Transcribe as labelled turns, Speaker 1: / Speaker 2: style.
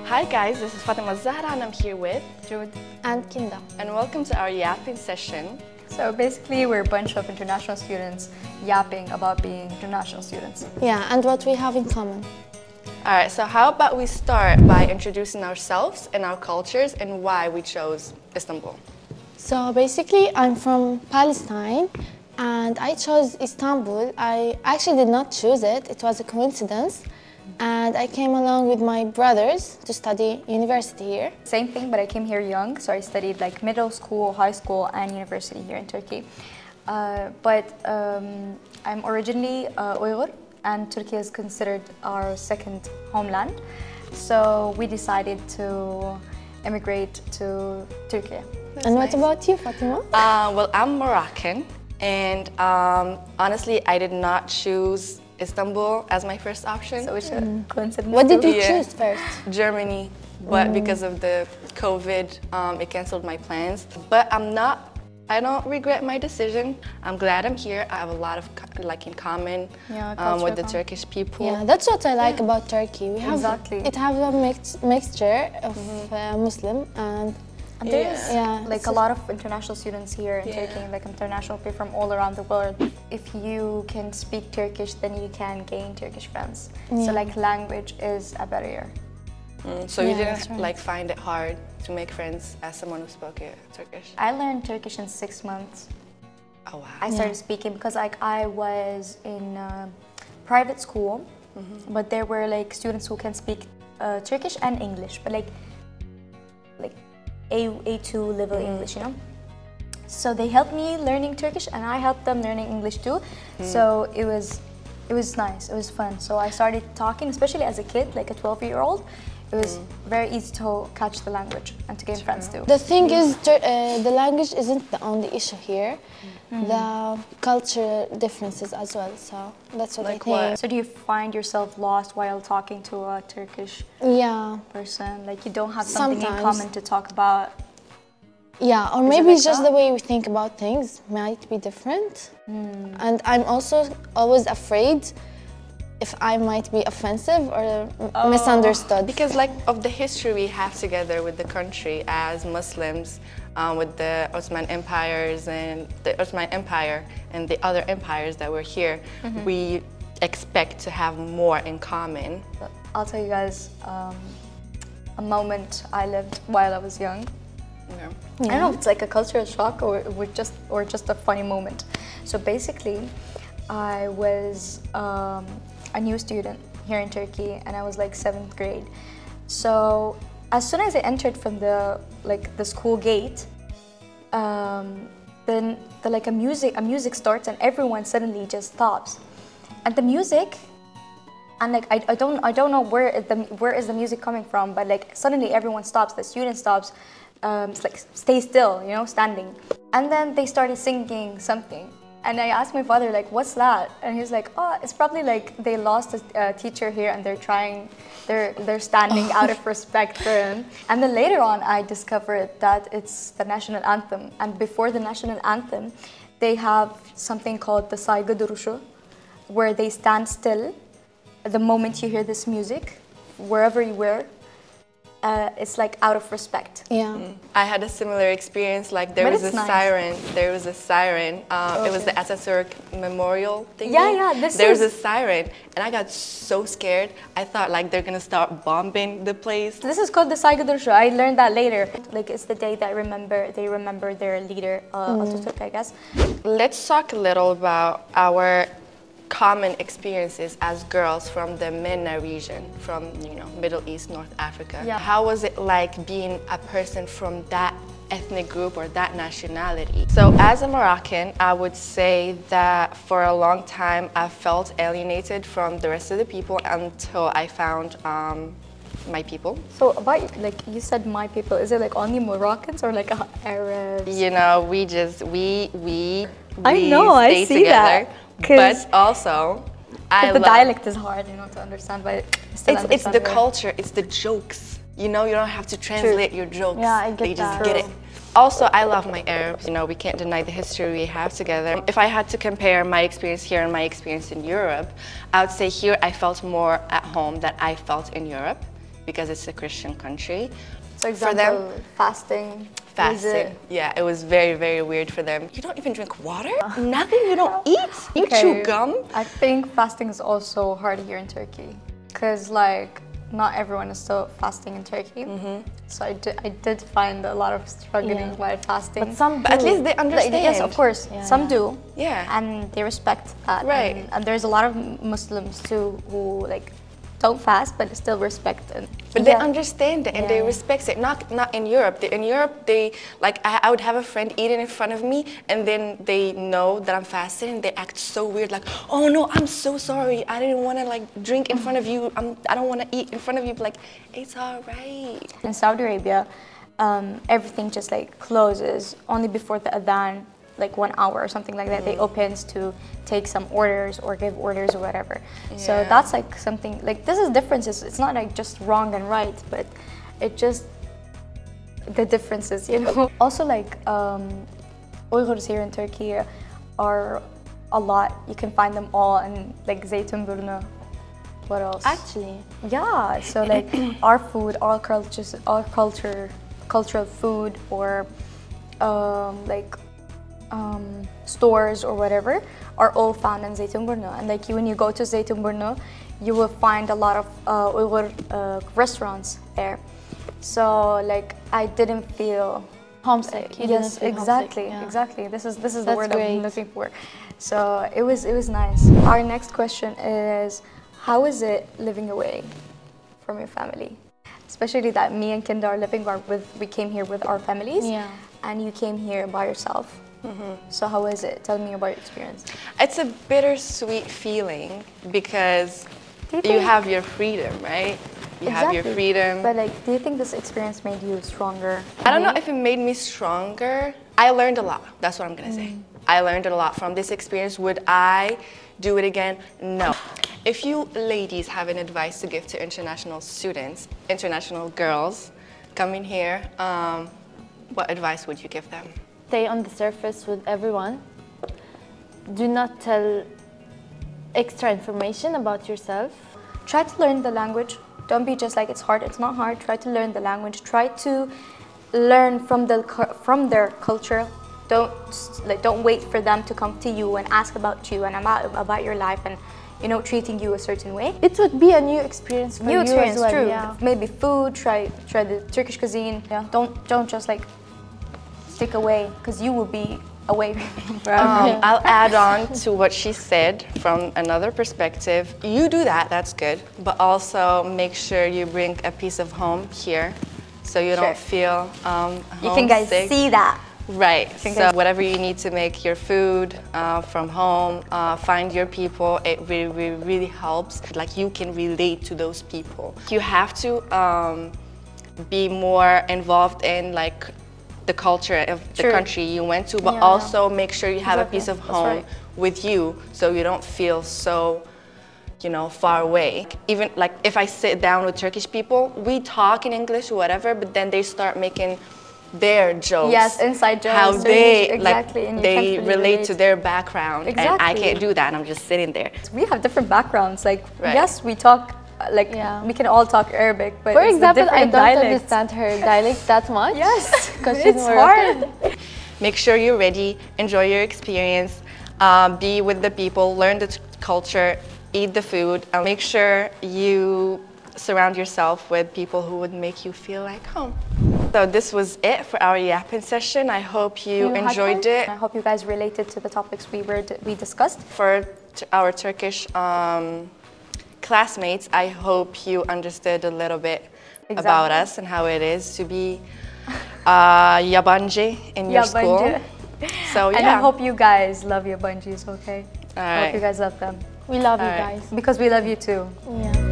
Speaker 1: Hi guys, this is Fatima Ezzahra and I'm here with
Speaker 2: Jood
Speaker 3: and Kenda.
Speaker 1: And welcome to our yapping session.
Speaker 2: So basically we're a bunch of international students yapping about being international students.
Speaker 3: Yeah, and what we have in common.
Speaker 1: Alright, so how about we start by introducing ourselves and our cultures and why we chose Istanbul.
Speaker 3: So basically I'm from Palestine and I chose Istanbul. I actually did not choose it, it was a coincidence. And I came along with my brothers to study university here.
Speaker 2: Same thing, but I came here young, so I studied like middle school, high school, and university here in Turkey. I'm originally Uyghur, and Turkey is considered our second homeland. So we decided to immigrate to Turkey.
Speaker 3: And what about you, Fatima?
Speaker 1: Well, I'm Moroccan, and honestly, I did not choose Istanbul as my first option.
Speaker 2: So it's a coincidence.
Speaker 3: What did you choose first?
Speaker 1: Germany, but because of the COVID, it canceled my plans. But I don't regret my decision. I'm glad I'm here. I have a lot of in common with the Turkish people.
Speaker 3: Yeah, that's what I like about Turkey. We have it has a mixture of Muslim and
Speaker 2: there's like a lot of international students here in Turkey, like international people from all around the world. If you can speak Turkish, then you can gain Turkish friends. So like language is a barrier.
Speaker 1: So you didn't like find it hard to make friends as someone who spoke Turkish?
Speaker 2: I learned Turkish in 6 months.
Speaker 1: Oh wow!
Speaker 2: I started speaking because like I was in private school, but there were like students who can speak Turkish and English, but like A2 level English, you know. So they helped me learning Turkish, and I helped them learning English too. So it was nice. It was fun. So I started talking, especially as a kid, like a 12-year-old. It was very easy to catch the language and to gain friends too.
Speaker 3: The thing is, the language isn't the only issue here. The cultural differences as well. So that's what I think.
Speaker 2: So do you find yourself lost while talking to a Turkish person? Like you don't have something in common to talk about?
Speaker 3: Yeah, or maybe it's just the way we think about things might be different. And I'm also always afraid if I might be offensive or misunderstood.
Speaker 1: Because like of the history we have together with the country as Muslims, with the Ottoman empires and the Ottoman Empire and the other empires that were here, we expect to have more in common.
Speaker 2: I'll tell you guys a moment I lived while I was young. I don't know if it's like a cultural shock or just a funny moment. So basically, I was a new student here in Turkey, and I was like 7th grade. So as soon as I entered from the school gate, then a music starts, and everyone suddenly just stops, and the music. And like I don't know where is the music coming from, but like suddenly everyone stops. The student stops. It's like stay still, you know, standing. And then they started singing something. And I asked my father, like, what's that? And he's like, oh, it's probably like they lost a teacher here and they're standing out of respect for him. And then later on, I discovered that it's the national anthem. And before the national anthem, they have something called the saygı duruşu, where they stand still the moment you hear this music, wherever you were. It's like out of respect.
Speaker 1: I had a similar experience. Like there was a siren. There was a siren. It was the Atatürk memorial thing. There was a siren, and I got so scared. I thought like they're gonna start bombing the place.
Speaker 2: This is called the saygı duruşu. I learned that later. Like it's the day that they remember their leader, Atatürk, I guess.
Speaker 1: Let's talk a little about our common experiences as girls from the MENA region, from Middle East, North Africa. How was it like being a person from that ethnic group or that nationality? So as a Moroccan, I would say that for a long time I felt alienated from the rest of the people until I found my people.
Speaker 2: So about like you said my people, is it like only Moroccans or like Arabs?
Speaker 1: You know, we
Speaker 2: I see
Speaker 1: together.
Speaker 2: That.
Speaker 1: But also,
Speaker 2: the dialect is hard, you know, to understand. But
Speaker 1: it's the culture, it's the jokes. You know, you don't have to translate your jokes.
Speaker 3: Yeah, I get
Speaker 1: they
Speaker 3: that.
Speaker 1: just get it. Also, I love my Arabs. You know, we can't deny the history we have together. If I had to compare my experience here and my experience in Europe, I would say here I felt more at home than I felt in Europe. because it's a Christian country.
Speaker 2: So example, fasting.
Speaker 1: Fasting. Yeah, it was very, very weird for them. You don't even drink water? Nothing? You don't eat? You chew gum?
Speaker 2: I think fasting is also hard here in Turkey. Because like, not everyone is still fasting in Turkey. So I did find a lot of struggling while fasting.
Speaker 1: But at least they understand.
Speaker 2: Yes, of course. Some do.
Speaker 1: Yeah.
Speaker 2: And they respect that.
Speaker 1: Right.
Speaker 2: And there's a lot of Muslims too who like don't fast but still respect it.
Speaker 1: But they understand it and they respect it. Not in Europe. In Europe, they like I would have a friend eating in front of me, and then they know that I'm fasting, and they act so weird, like, oh no, I'm so sorry. I didn't want to like drink in front of you. I don't want to eat in front of you. But like, it's all right.
Speaker 2: In Saudi Arabia, everything just like closes only before the adhan. Like 1 hour or something like that, they opens to take some orders or give orders or whatever. So that's like something, like this is differences. It's not like just wrong and right, but it just, the differences, you know. Also like Uyghurs here in Turkey are a lot. You can find them all in like Zeytinburnu. What else?
Speaker 3: Actually.
Speaker 2: Yeah, so like our food, our cultures, our cultural food, or stores or whatever are all found in Zeytinburnu. And like when you go to Zeytinburnu, you will find a lot of Uyghur restaurants there. So like I didn't feel
Speaker 3: homesick.
Speaker 2: Yes, exactly, exactly. This is the word I'm looking for. So it was nice. Our next question is, how is it living away from your family? Especially that me and Kenda are living we came here with our families, and you came here by yourself. So how is it? Tell me about your experience.
Speaker 1: It's a bittersweet feeling because you have your freedom, right? You have your freedom.
Speaker 2: But like, do you think this experience made you stronger?
Speaker 1: I don't know if it made me stronger. I learned a lot. That's what I'm gonna say. I learned a lot from this experience. Would I do it again? No. If you ladies have an advice to give to international students, international girls coming here, what advice would you give them?
Speaker 3: Stay on the surface with everyone. Do not tell extra information about yourself.
Speaker 2: Try to learn the language. Don't be just like, it's hard. It's not hard. Try to learn the language. Try to learn from their culture. Don't wait for them to come to you and ask about you and about your life and, you know, treating you a certain way.
Speaker 3: It would be a new experience for you as well.
Speaker 2: True.
Speaker 3: Yeah.
Speaker 2: Maybe food. Try the Turkish cuisine. Yeah. Don't just like stick away, because you will be away forever.
Speaker 1: I'll add on to what she said from another perspective. You do that, that's good, but also make sure you bring a piece of home here, so you don't feel homesick.
Speaker 2: You can guys see that.
Speaker 1: Right, so whatever you need to make your food from home, find your people, it really helps. Like, you can relate to those people. You have to be more involved in like the culture of the country you went to, but also make sure you have a piece of home with you, so you don't feel so, you know, far away. Even like if I sit down with Turkish people, we talk in English or whatever, but then they start making their jokes.
Speaker 2: Yes, inside jokes.
Speaker 1: How they
Speaker 2: and
Speaker 1: they relate to their background, and I can't do that. I'm just sitting there.
Speaker 2: We have different backgrounds. Like yes, we talk. Like we can all talk Arabic, but
Speaker 3: for example, I don't
Speaker 2: dialects.
Speaker 3: understand her dialect that much.
Speaker 2: Yes,
Speaker 3: because she's
Speaker 2: hard.
Speaker 1: Make sure you're ready. Enjoy your experience. Be with the people. Learn the culture. Eat the food. And make sure you surround yourself with people who would make you feel like home. So this was it for our yapping session. I hope you enjoyed it.
Speaker 2: I hope you guys related to the topics we discussed.
Speaker 1: For our Turkish classmates, I hope you understood a little bit about us and how it is to be yabancı in your school. So
Speaker 2: and I hope you guys love yabancıs, okay?
Speaker 1: All right.
Speaker 2: I hope you guys love them.
Speaker 3: We love you guys.
Speaker 2: Because we love you too.
Speaker 3: Yeah.